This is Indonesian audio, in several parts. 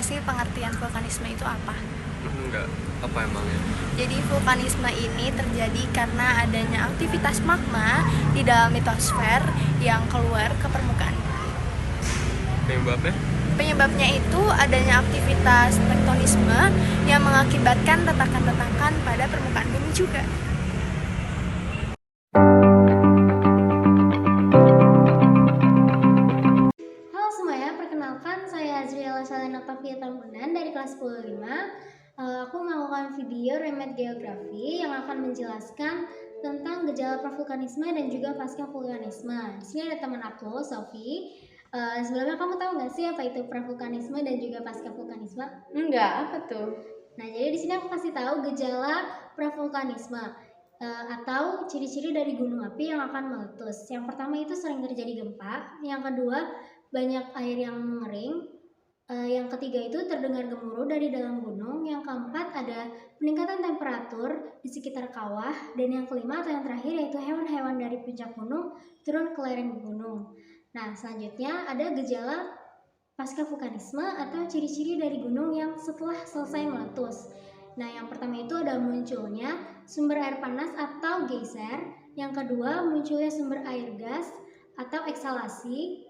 nggak sih pengertian vulkanisme itu apa? Enggak, apa emangnya? Jadi vulkanisme ini terjadi karena adanya aktivitas magma di dalam litosfer yang keluar ke permukaan. Penyebabnya? Penyebabnya itu adanya aktivitas tektonisme yang mengakibatkan retakan-retakan pada permukaan bumi juga. Halo semuanya, perkenalkan saya Azriela Salena Pavia Tambunan dari kelas 105. Aku melakukan video remed geografi yang akan menjelaskan tentang gejala pravulkanisme dan juga pasca vulkanisme. Di sini ada teman aku, Sofi. Sebelumnya kamu tahu nggak sih apa itu pravulkanisme dan juga pasca vulkanisme? Enggak, apa tuh? Nah, jadi di sini aku kasih tahu gejala pravulkanisme atau ciri-ciri dari gunung api yang akan meletus. Yang pertama itu sering terjadi gempa, yang kedua banyak air yang mengering, yang ketiga itu terdengar gemuruh dari dalam gunung, yang keempat ada peningkatan temperatur di sekitar kawah, dan yang kelima atau yang terakhir yaitu hewan-hewan dari puncak gunung turun ke lereng gunung. Nah, selanjutnya ada gejala pasca vulkanisme atau ciri-ciri dari gunung yang setelah selesai meletus. Nah, yang pertama itu ada munculnya sumber air panas atau geyser, yang kedua munculnya sumber air gas atau eksalasi.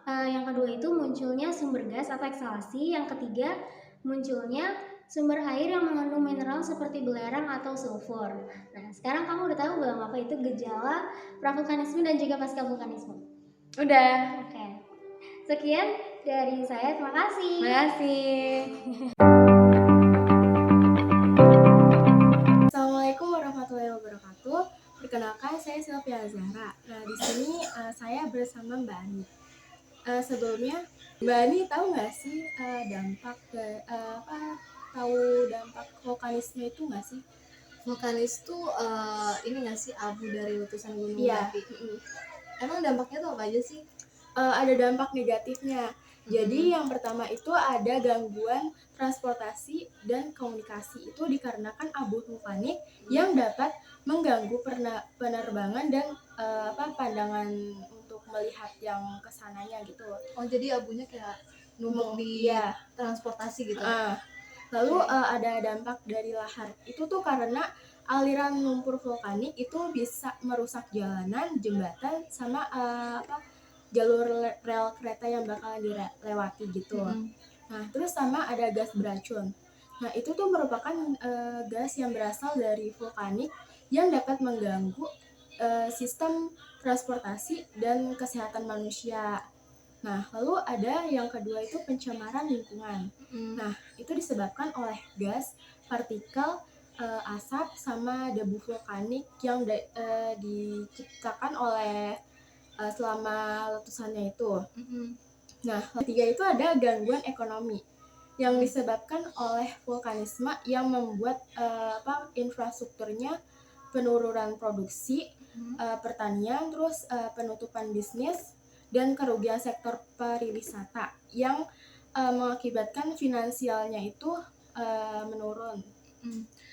Yang kedua itu munculnya sumber gas atau eksalasi, yang ketiga munculnya sumber air yang mengandung mineral seperti belerang atau sulfur. Nah, sekarang kamu udah tahu belum apa itu gejala pravulkanisme dan juga pasca vulkanisme? Udah. Oke. Sekian dari saya, terima kasih. Assalamualaikum warahmatullahi wabarakatuh. Perkenalkan, saya Sylvia Zahra. Nah, di sini saya bersama Mbak Ani. Sebelumnya, Mbak Ani tahu nggak sih tahu dampak vulkanisme itu nggak sih? Vulkanis tuh ini nggak sih abu dari letusan gunung Iya. berapi? Emang dampaknya tuh apa aja sih? Ada dampak negatifnya. Jadi yang pertama itu ada gangguan transportasi dan komunikasi. Itu dikarenakan abu vulkanik yang dapat mengganggu penerbangan dan pandangan untuk melihat yang kesananya gitu. Oh, jadi abunya kayak numpuk di Iya. transportasi gitu. Lalu ada dampak dari lahar. Itu tuh karena aliran lumpur vulkanik itu bisa merusak jalanan, jembatan, sama jalur rel kereta yang bakalan dilewati gitu. Nah, terus sama ada gas beracun. Nah, itu tuh merupakan gas yang berasal dari vulkanik yang dapat mengganggu sistem transportasi dan kesehatan manusia. Nah, lalu ada yang kedua itu pencemaran lingkungan. Nah, itu disebabkan oleh gas, partikel, asap, sama debu vulkanik yang diciptakan oleh selama letusannya itu. Nah, ketiga itu ada gangguan ekonomi yang disebabkan oleh vulkanisme yang membuat infrastrukturnya penurunan produksi, pertanian, terus penutupan bisnis dan kerugian sektor pariwisata yang mengakibatkan finansialnya itu menurun.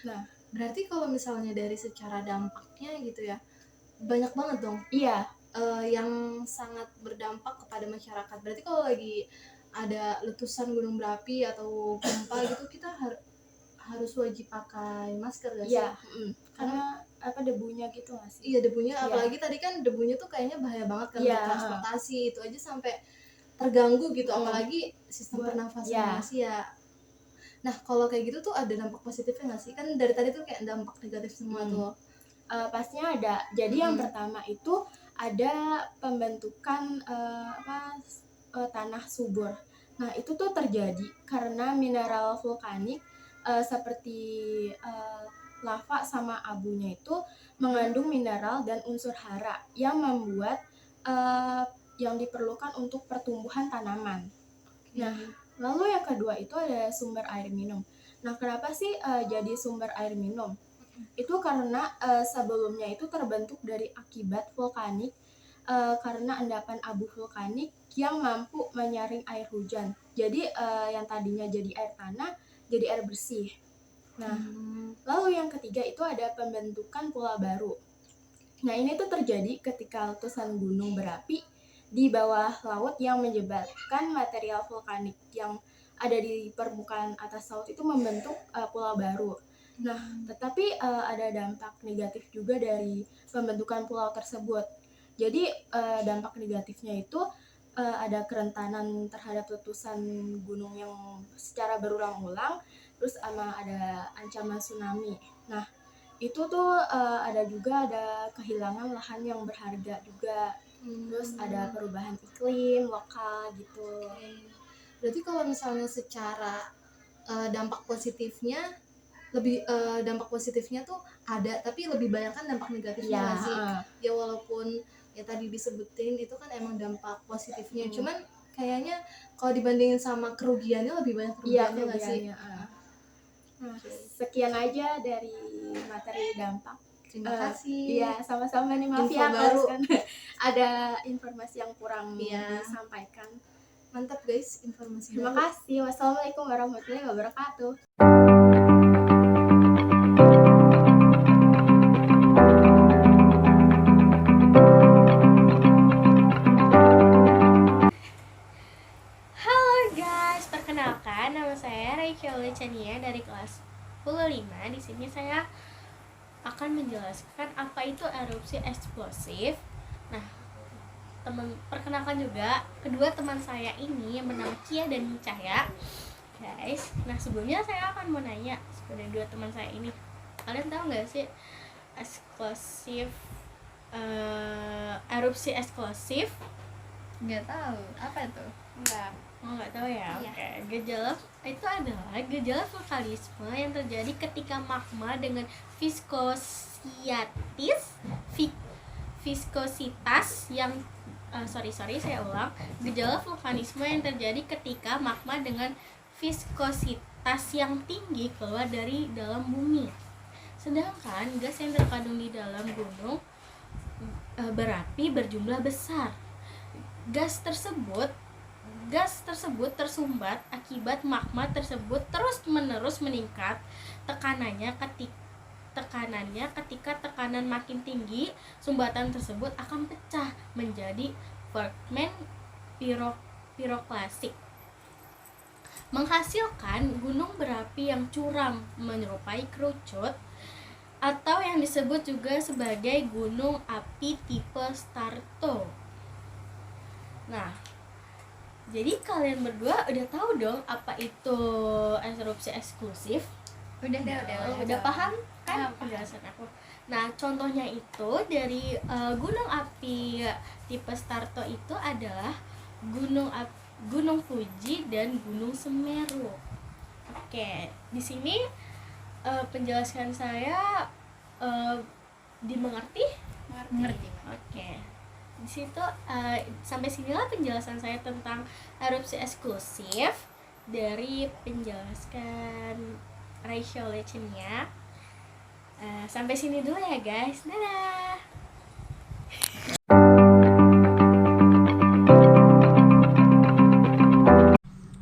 Nah, berarti kalau misalnya dari secara dampaknya gitu ya, banyak banget dong. Iya. Yang sangat berdampak kepada masyarakat. Berarti kalau lagi ada letusan gunung berapi atau gempa gitu, kita harus wajib pakai masker gak sih? Iya. Karena debunya gitu nggak sih? Iya, debunya. Iya. Apalagi tadi kan debunya tuh kayaknya bahaya banget kan. Iya. Untuk transportasi itu aja sampai terganggu gitu. Apalagi sistem pernafasan Iya. manusia. Nah, kalau kayak gitu tuh ada dampak positifnya nggak sih? Kan dari tadi tuh kayak dampak negatif semua tuh. Pastinya ada. Jadi yang pertama itu ada pembentukan tanah subur. Nah, itu tuh terjadi karena mineral vulkanik seperti lava sama abunya itu mengandung mineral dan unsur hara yang membuat yang diperlukan untuk pertumbuhan tanaman. Nah, lalu yang kedua itu ada sumber air minum. Nah, kenapa sih jadi sumber air minum? Itu karena sebelumnya itu terbentuk dari akibat vulkanik karena endapan abu vulkanik yang mampu menyaring air hujan. Jadi yang tadinya jadi air tanah jadi air bersih. Nah, lalu yang ketiga itu ada pembentukan pola baru. Nah, ini tuh terjadi ketika letusan gunung berapi di bawah laut yang menyebabkan material vulkanik yang ada di permukaan atas laut itu membentuk pulau baru. Nah, tetapi ada dampak negatif juga dari pembentukan pulau tersebut. Jadi dampak negatifnya itu ada kerentanan terhadap letusan gunung yang secara berulang-ulang, terus sama ada ancaman tsunami. Nah, itu tuh ada kehilangan lahan yang berharga juga, terus ada perubahan iklim lokal gitu. Berarti kalau misalnya secara dampak positifnya dampak positifnya tuh ada, tapi lebih banyak kan dampak negatifnya nggak sih? Ya walaupun ya tadi disebutin itu kan emang dampak positifnya, cuman kayaknya kalau dibandingin sama kerugiannya lebih banyak kerugiannya nggak sih? Nah, sekian aja dari materi dampak. Terima kasih. Iya, sama-sama nih, maaf Info ya baru. kan ada informasi yang kurang Iya. disampaikan. Mantap guys informasi. Terima kasih. Wassalamualaikum warahmatullahi wabarakatuh. Halo guys, perkenalkan nama saya Rachel Lecania dari kelas 15. Di sini saya akan menjelaskan apa itu erupsi eksplosif. Nah, perkenalkan juga kedua teman saya ini yang bernama Kia dan Cahya. Guys, nah sebelumnya saya akan mau nanya kepada dua teman saya ini. Kalian tahu nggak sih eksplosif erupsi eksplosif? Nggak tahu apa itu? Nggak tahu ya. Iya. Oke. Gejala itu adalah gejala vulkanisme yang terjadi ketika magma dengan viskositas yang saya ulang. Gejala vulkanisme yang terjadi ketika magma dengan viskositas yang tinggi keluar dari dalam bumi. Sedangkan gas yang terkandung di dalam gunung berapi berjumlah besar. Gas tersebut tersumbat akibat magma tersebut terus-menerus meningkat tekanannya ketika tekanan makin tinggi, sumbatan tersebut akan pecah menjadi fragmen piroklastik, menghasilkan gunung berapi yang curam menyerupai kerucut atau yang disebut juga sebagai gunung api tipe Starto. Nah, jadi kalian berdua udah tahu dong apa itu erupsi eksklusif? Udah paham kan penjelasan aku? Nah, contohnya itu dari gunung api tipe Starto itu adalah Gunung Fuji dan Gunung Semeru. Oke, di sini penjelasan saya dimengerti? Mengerti. Oke. Di situ sampai sinilah penjelasan saya tentang erupsi eksklusif dari penjelaskan Rachel Lecenia. Sampai sini dulu ya guys. Dadah.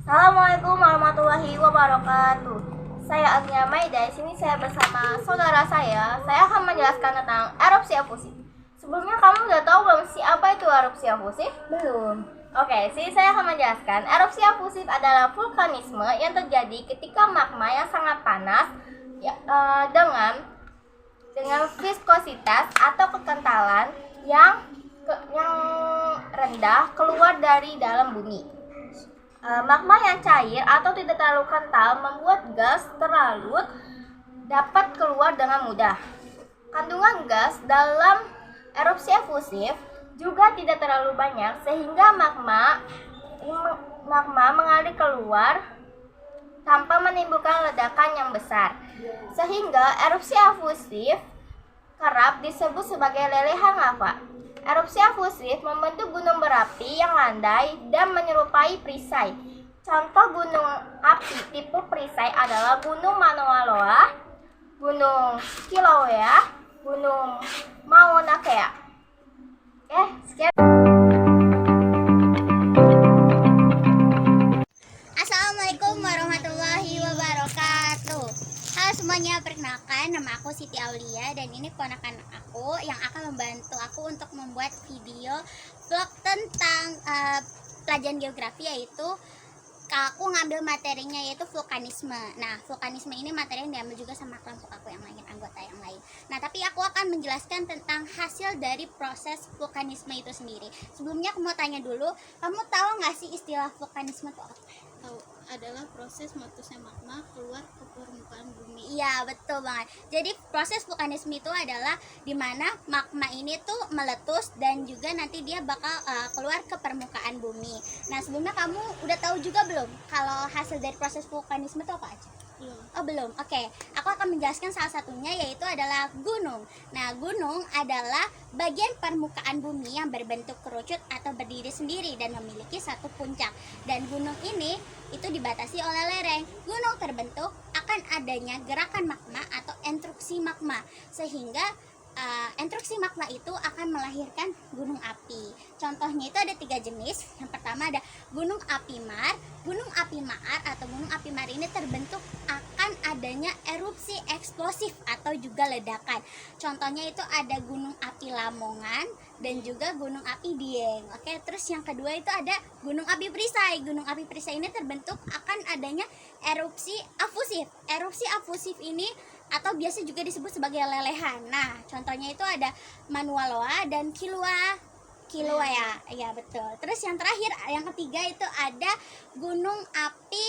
Assalamualaikum warahmatullahi wabarakatuh. Saya Agnia Maida. Di sini saya bersama saudara saya. Saya akan menjelaskan tentang erupsi efusif. Sebelumnya kamu udah tahu belum sih apa itu erupsi efusif? Belum. Oke, sini saya akan menjelaskan. Erupsi efusif adalah vulkanisme yang terjadi ketika magma yang sangat panas ya, dengan viskositas atau kekentalan yang rendah keluar dari dalam bumi. Magma yang cair atau tidak terlalu kental membuat gas terlalut dapat keluar dengan mudah. Kandungan gas dalam erupsi efusif juga tidak terlalu banyak sehingga magma mengalir keluar tanpa menimbulkan ledakan yang besar. Sehingga erupsi efusif kerap disebut sebagai lelehan lava. Erupsi efusif membentuk gunung berapi yang landai dan menyerupai perisai. Contoh gunung api tipe perisai adalah Gunung Mauna Gunung Kilauea, Gunung Mauna Kea. Oke, sekian. Assalamualaikum warahmatullahi wabarakatuh. Halo semuanya, perkenalkan nama aku Siti Aulia dan ini keponakan aku yang akan membantu aku untuk membuat video vlog tentang pelajaran geografi, yaitu aku ngambil materinya yaitu vulkanisme. Nah, vulkanisme ini materi yang diambil juga sama kelompok aku yang lain, anggota yang lain. Nah, tapi aku akan menjelaskan tentang hasil dari proses vulkanisme itu sendiri. Sebelumnya aku mau tanya dulu, kamu tahu nggak sih istilah vulkanisme itu apa? Tahu, adalah proses meletusnya magma keluar ke permukaan bumi. Iya, betul banget. Jadi proses vulkanisme itu adalah dimana magma ini tuh meletus dan juga nanti dia bakal keluar ke permukaan bumi. Nah, sebelumnya kamu udah tahu juga belum kalau hasil dari proses vulkanisme itu apa aja? Belum. Oh belum, oke. Aku akan menjelaskan salah satunya yaitu adalah gunung. Nah, gunung adalah bagian permukaan bumi yang berbentuk kerucut atau berdiri sendiri dan memiliki satu puncak. Dan gunung ini itu dibatasi oleh lereng. Gunung terbentuk akan adanya gerakan magma atau entruksi magma, sehingga entruksi magma itu akan melahirkan gunung api. Contohnya itu ada 3 jenis. Yang pertama ada gunung api mar. Gunung api maar atau gunung api mar ini terbentuk akan adanya erupsi eksplosif atau juga ledakan. Contohnya itu ada gunung api Lamongan dan juga gunung api Dieng. Oke, terus yang kedua itu ada gunung api Perisai. Gunung api Perisai ini terbentuk akan adanya erupsi afusif. Erupsi afusif ini atau biasa juga disebut sebagai lelehan. Nah, contohnya itu ada Manualoa dan Kilauea ya betul. Terus yang terakhir, yang ketiga itu ada gunung api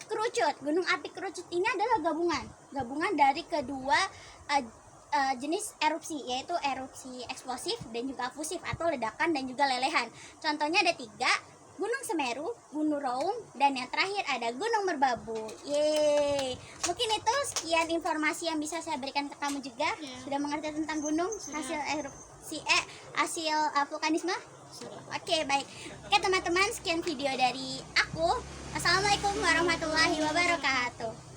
kerucut. Gunung api kerucut ini adalah gabungan dari kedua jenis erupsi, yaitu erupsi eksplosif dan juga afusif atau ledakan dan juga lelehan. Contohnya ada 3, Gunung Semeru, Gunung Raung, dan yang terakhir ada Gunung Merbabu. Yeay. Mungkin itu sekian informasi yang bisa saya berikan ke kamu juga. Sudah mengerti tentang gunung, hasil erupsi hasil vulkanisme? Oke, baik. Oke teman-teman, sekian video dari aku. Assalamualaikum warahmatullahi wabarakatuh.